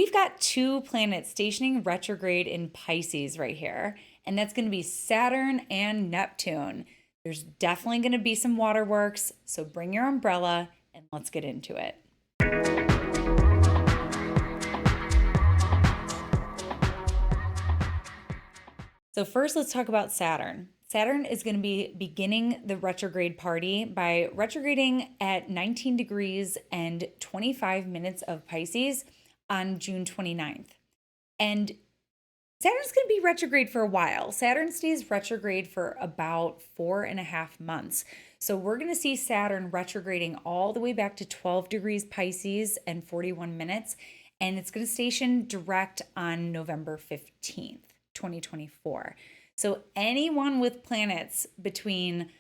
we've got two planets stationing retrograde in Pisces right here, and that's going to be Saturn and Neptune. There's definitely going to be some waterworks, so bring your umbrella and let's get into it. So first, let's talk about Saturn. Saturn is going to be beginning the retrograde party by retrograding at 19 degrees and 25 minutes of Pisces on June 29th. And Saturn's going to be retrograde for a while. Saturn stays retrograde for about 4.5 months. So we're going to see Saturn retrograding all the way back to 12 degrees Pisces and 41 minutes. And it's going to station direct on November 15th, 2024. So anyone with planets between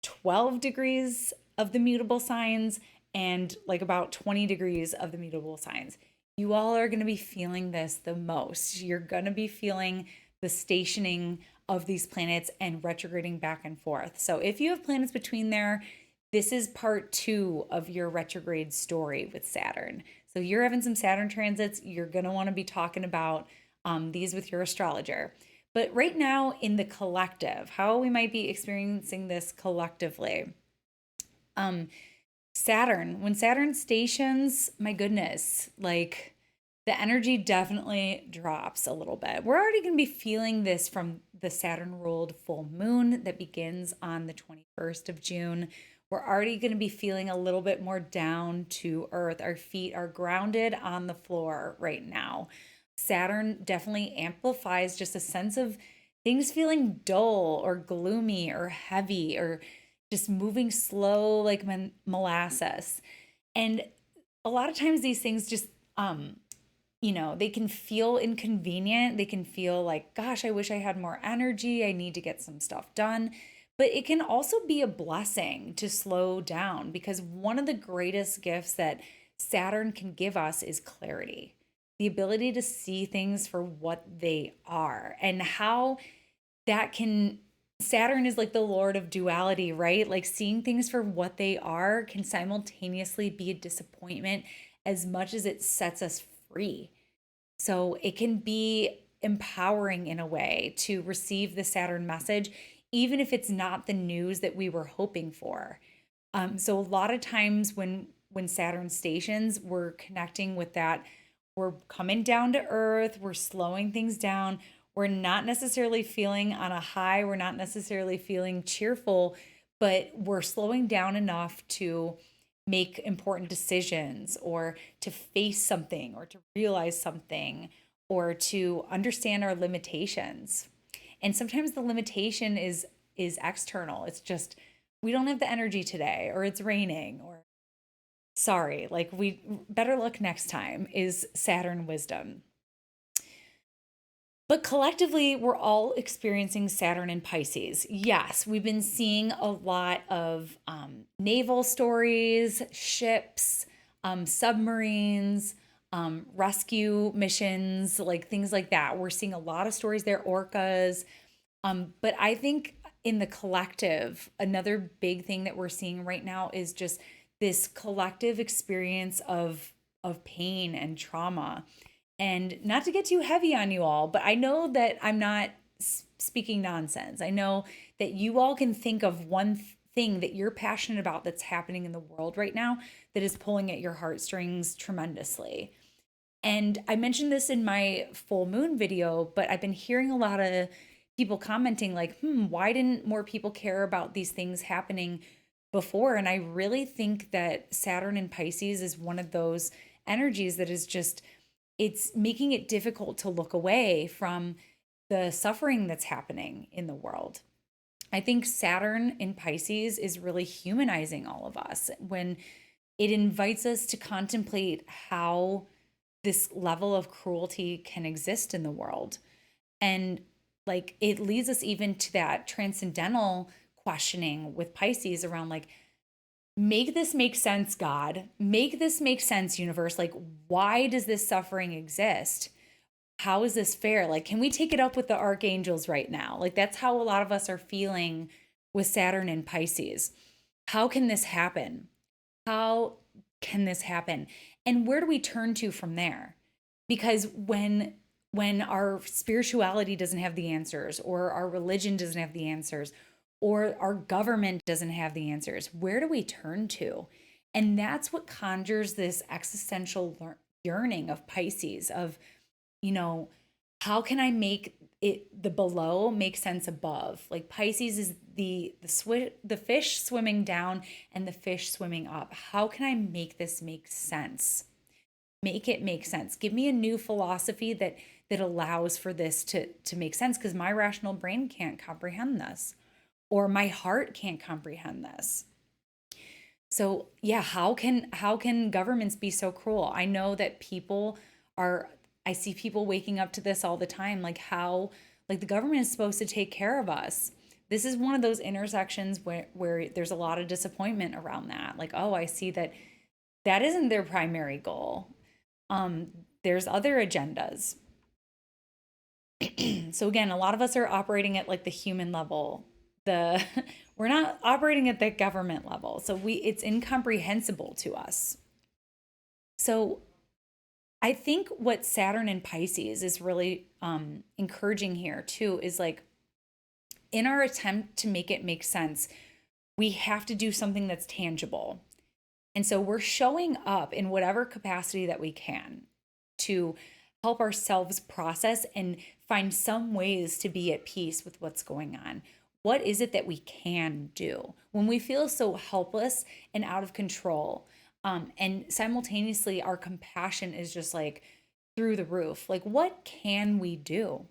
12 degrees of the mutable signs and like about 20 degrees of the mutable signs, you all are going to be feeling this the most. You're going to be feeling the stationing of these planets and retrograding back and forth. So if you have planets between there, this is part 2 of your retrograde story with Saturn. So you're having some Saturn transits. You're going to want to be talking about these with your astrologer. But right now in the collective, how we might be experiencing this collectively. Saturn, when Saturn stations, my goodness, like the energy definitely drops a little bit. We're already going to be feeling this from the Saturn ruled full moon that begins on the 21st of June. We're already going to be feeling a little bit more down to earth. Our feet are grounded on the floor right now. Saturn definitely amplifies just a sense of things feeling dull or gloomy or heavy or just moving slow like molasses. And a lot of times these things just, they can feel inconvenient. They can feel like, gosh, I wish I had more energy. I need to get some stuff done. But it can also be a blessing to slow down because one of the greatest gifts that Saturn can give us is clarity, the ability to see things for what they are and how that can. Saturn is like the lord of duality, right? Like seeing things for what they are can simultaneously be a disappointment as much as it sets us free. So it can be empowering in a way to receive the Saturn message, even if it's not the news that we were hoping for. So a lot of times when Saturn stations, we're connecting with that. We're coming down to earth. We're slowing things down. We're not necessarily feeling on a high. We're not necessarily feeling cheerful, but we're slowing down enough to make important decisions or to face something or to realize something or to understand our limitations. And sometimes the limitation is external. It's just we don't have the energy today or it's raining or sorry, like we better luck next time is Saturn wisdom. But collectively, we're all experiencing Saturn in Pisces. Yes, we've been seeing a lot of naval stories, ships, submarines, rescue missions, like things like that. We're seeing a lot of stories there, orcas. But I think in the collective, another big thing that we're seeing right now is just this collective experience of pain and trauma. And not to get too heavy on you all, but I know that I'm not speaking nonsense. I know that you all can think of one thing that you're passionate about that's happening in the world right now that is pulling at your heartstrings tremendously. And I mentioned this in my full moon video, but I've been hearing a lot of people commenting like, why didn't more people care about these things happening before? And I really think that Saturn in Pisces is one of those energies that is just, it's making it difficult to look away from the suffering that's happening in the world. I think Saturn in Pisces is really humanizing all of us when it invites us to contemplate how this level of cruelty can exist in the world. And like it leads us even to that transcendental questioning with Pisces around like, make this make sense, God. Make this make sense, universe. Like, why does this suffering exist? How is this fair? Like, can we take it up with the archangels right now? Like, that's how a lot of us are feeling with Saturn and Pisces. How can this happen? How can this happen? And where do we turn to from there? Because when our spirituality doesn't have the answers, or our religion doesn't have the answers, or our government doesn't have the answers, where do we turn to? And that's what conjures this existential yearning of Pisces of, you know, how can I make it the below make sense above? Like Pisces is the fish swimming down and the fish swimming up. How can I make this make sense? Make it make sense. Give me a new philosophy that allows for this to make sense, because my rational brain can't comprehend this, or my heart can't comprehend this. So yeah, how can governments be so cruel? I know that people are, I see people waking up to this all the time, like how, like the government is supposed to take care of us. This is one of those intersections where there's a lot of disappointment around that. Like, oh, I see that that isn't their primary goal. There's other agendas. So again, a lot of us are operating at like the human level. The we're not operating at the government level. So it's incomprehensible to us. So I think what Saturn in Pisces is really encouraging here too is like, in our attempt to make it make sense, we have to do something that's tangible. And so we're showing up in whatever capacity that we can to help ourselves process and find some ways to be at peace with what's going on. What is it that we can do when we feel so helpless and out of control? And simultaneously, our compassion is just like through the roof. Like, what can we do?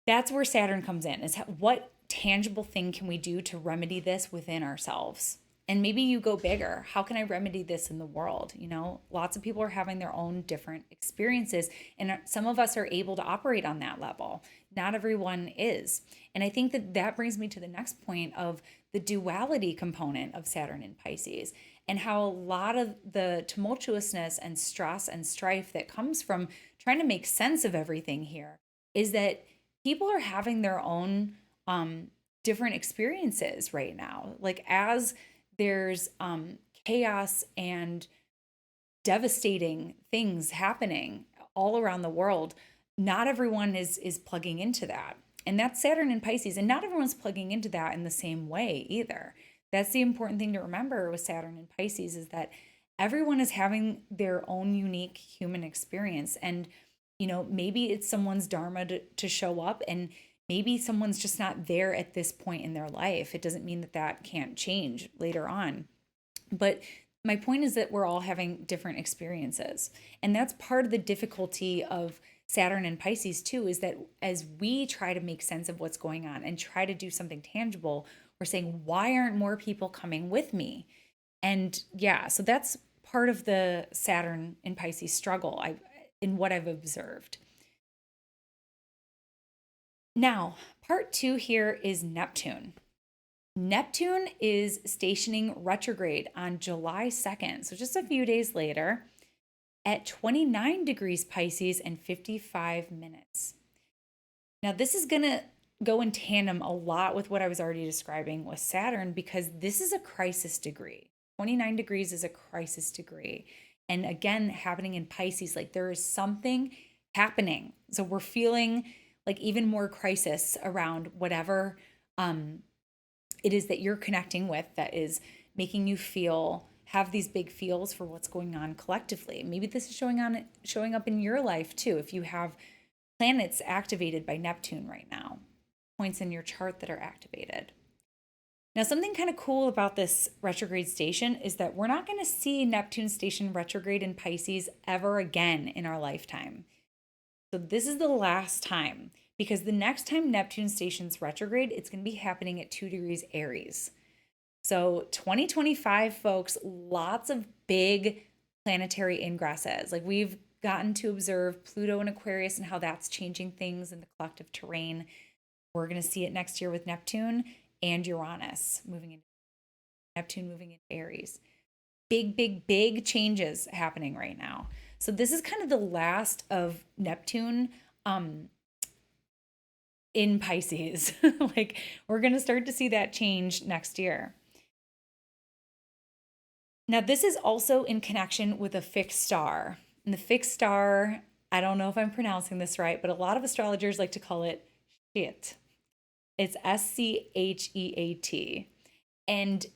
That's where Saturn comes in, is what tangible thing can we do to remedy this within ourselves? And maybe you go bigger. How can I remedy this in the world? You know, lots of people are having their own different experiences, and some of us are able to operate on that level. Not everyone is. And I think that that brings me to the next point of the duality component of Saturn in Pisces, and how a lot of the tumultuousness and stress and strife that comes from trying to make sense of everything here is that people are having their own different experiences right now. Like, as there's chaos and devastating things happening all around the world, not everyone is plugging into that. And that's Saturn in Pisces. And not everyone's plugging into that in the same way either. That's the important thing to remember with Saturn in Pisces, is that everyone is having their own unique human experience. And, you know, maybe it's someone's dharma to show up, and maybe someone's just not there at this point in their life. It doesn't mean that that can't change later on. But my point is that we're all having different experiences. And that's part of the difficulty of Saturn and Pisces too, is that as we try to make sense of what's going on and try to do something tangible, we're saying, why aren't more people coming with me? And yeah, so that's part of the Saturn and Pisces struggle in what I've observed. Now, part two here is Neptune. Neptune is stationing retrograde on July 2nd, so just a few days later, at 29 degrees Pisces and 55 minutes. Now, this is going to go in tandem a lot with what I was already describing with Saturn, because this is a crisis degree. 29 degrees is a crisis degree. And again, happening in Pisces, like there is something happening. So we're feeling like even more crisis around whatever it is that you're connecting with, that is making you have these big feels for what's going on collectively. Maybe this is showing up in your life too. If you have planets activated by Neptune right now, points in your chart that are activated. Now, something kind of cool about this retrograde station is that we're not going to see Neptune station retrograde in Pisces ever again in our lifetime. So this is the last time, because the next time Neptune stations retrograde, it's going to be happening at 2 degrees Aries. So 2025, folks, lots of big planetary ingresses. Like, we've gotten to observe Pluto and Aquarius and how that's changing things in the collective terrain. We're going to see it next year with Neptune and Uranus moving into Neptune, moving into Aries. Big, big, big changes happening right now. So this is kind of the last of Neptune in Pisces. Like, we're going to start to see that change next year. Now, this is also in connection with a fixed star. And the fixed star I don't know if I'm pronouncing this right, but a lot of astrologers like to call it Scheat. It's Scheat. And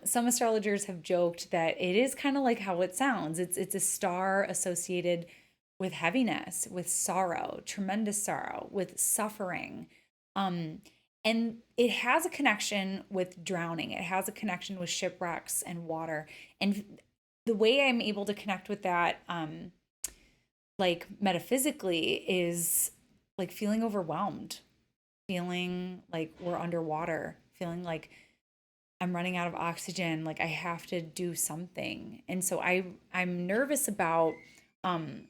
some astrologers have joked that it is kind of like how it sounds. It's a star associated with heaviness, with sorrow, tremendous sorrow, with suffering. Um, and it has a connection with drowning. It has a connection with shipwrecks and water. And the way I'm able to connect with that, like metaphysically, is like feeling overwhelmed, feeling like we're underwater, feeling like I'm running out of oxygen, like I have to do something. And so I'm nervous about um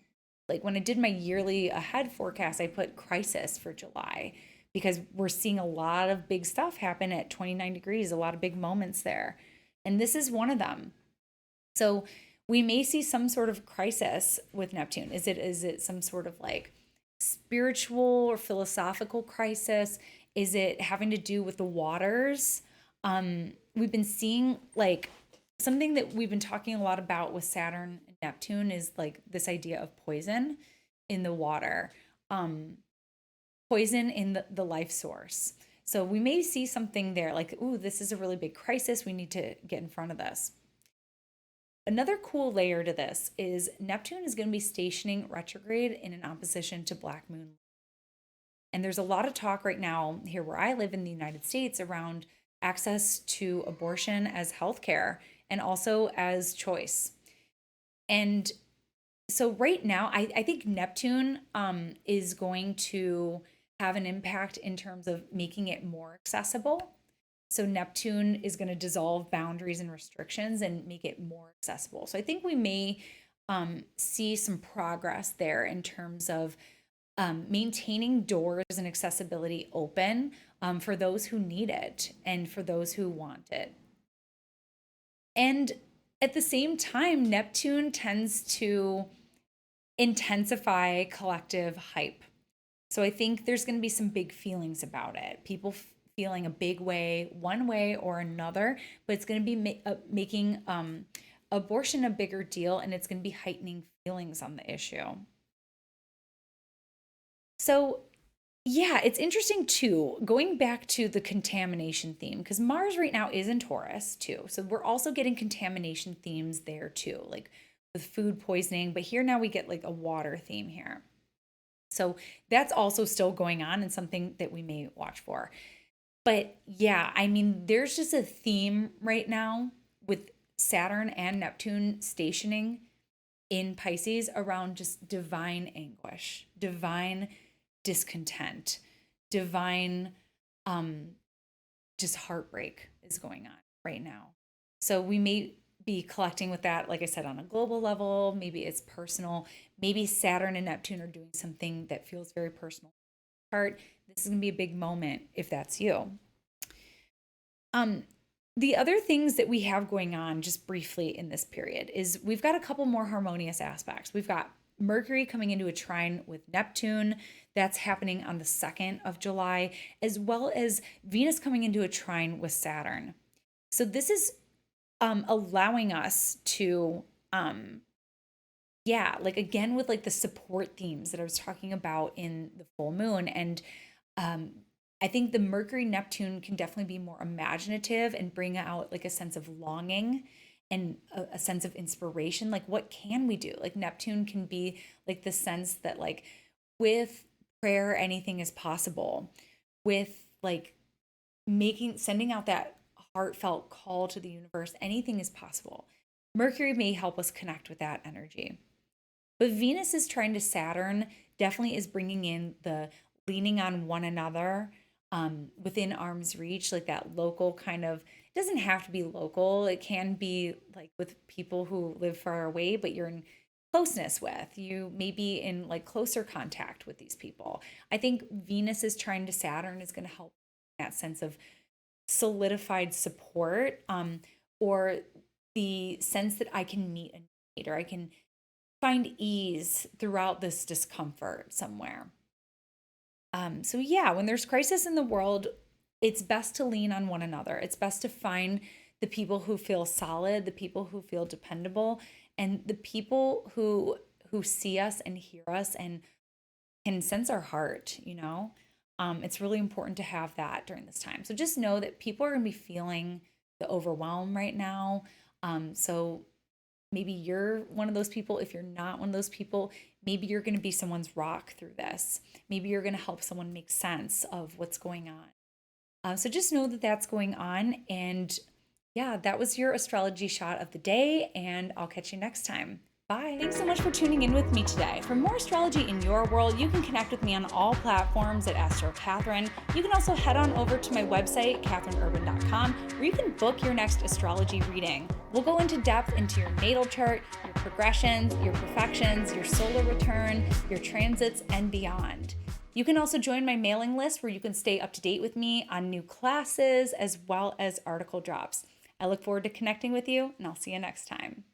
like when I did my yearly ahead forecast, I put crisis for July because we're seeing a lot of big stuff happen at 29 degrees, a lot of big moments there. And this is one of them. So we may see some sort of crisis with Neptune. Is it some sort of like spiritual or philosophical crisis? Is it having to do with the waters? We've been seeing like something that we've been talking a lot about with Saturn and Neptune is like this idea of poison in the water, um, poison in the life source. So we may see something there like, ooh, this is a really big crisis. We need to get in front of this. Another cool layer to this is Neptune is going to be stationing retrograde in an opposition to Black Moon. And there's a lot of talk right now here where I live in the United States around access to abortion as healthcare and also as choice. And so right now, I think Neptune is going to have an impact in terms of making it more accessible. So Neptune is going to dissolve boundaries and restrictions and make it more accessible. So I think we may see some progress there in terms of maintaining doors and accessibility open for those who need it and for those who want it. And at the same time, Neptune tends to intensify collective hype. So I think there's going to be some big feelings about it. People feeling a big way, one way or another, but it's going to be making abortion a bigger deal and it's going to be heightening feelings on the issue. So, yeah, it's interesting too, going back to the contamination theme, because Mars right now is in Taurus too. So we're also getting contamination themes there too, like with food poisoning. But here now we get like a water theme here. So that's also still going on and something that we may watch for. But yeah, I mean, there's just a theme right now with Saturn and Neptune stationing in Pisces around just divine anguish, divine discontent, divine just heartbreak is going on right now. So we may be collecting with that, like I said, on a global level. Maybe it's personal. Maybe Saturn and Neptune are doing something that feels very personal. Part. This is gonna be a big moment if that's you. Um, the other things that we have going on just briefly in this period is we've got a couple more harmonious aspects. We've got Mercury coming into a trine with Neptune. That's happening on the 2nd of July, as well as Venus coming into a trine with Saturn. So this is allowing us to, yeah, like again with like the support themes that I was talking about in the full moon. And um, I think the Mercury Neptune can definitely be more imaginative and bring out like a sense of longing and a sense of inspiration. Like, what can we do? Like, Neptune can be like the sense that, like, with prayer, anything is possible. With like sending out that heartfelt call to the universe, anything is possible. Mercury may help us connect with that energy. But Venus is trying to Saturn, definitely is bringing in the leaning on one another within arm's reach, like that local kind of, it doesn't have to be local. It can be like with people who live far away, but you're in closeness with. You may be in like closer contact with these people. I think Venus is trying to Saturn is going to help that sense of solidified support, or the sense that I can meet a need or I can find ease throughout this discomfort somewhere. So yeah, when there's crisis in the world, it's best to lean on one another. It's best to find the people who feel solid, the people who feel dependable, and the people who see us and hear us and can sense our heart, you know? It's really important to have that during this time. So just know that people are going to be feeling the overwhelm right now. So maybe you're one of those people. If you're not one of those people, maybe you're going to be someone's rock through this. Maybe you're going to help someone make sense of what's going on. So just know that that's going on. And yeah, that was your astrology shot of the day. And I'll catch you next time. Bye. Thanks so much for tuning in with me today. For more astrology in your world, you can connect with me on all platforms at Astro Catherine. You can also head on over to my website, catherineurban.com, where you can book your next astrology reading. We'll go into depth into your natal chart, your progressions, your perfections, your solar return, your transits, and beyond. You can also join my mailing list where you can stay up to date with me on new classes as well as article drops. I look forward to connecting with you, and I'll see you next time.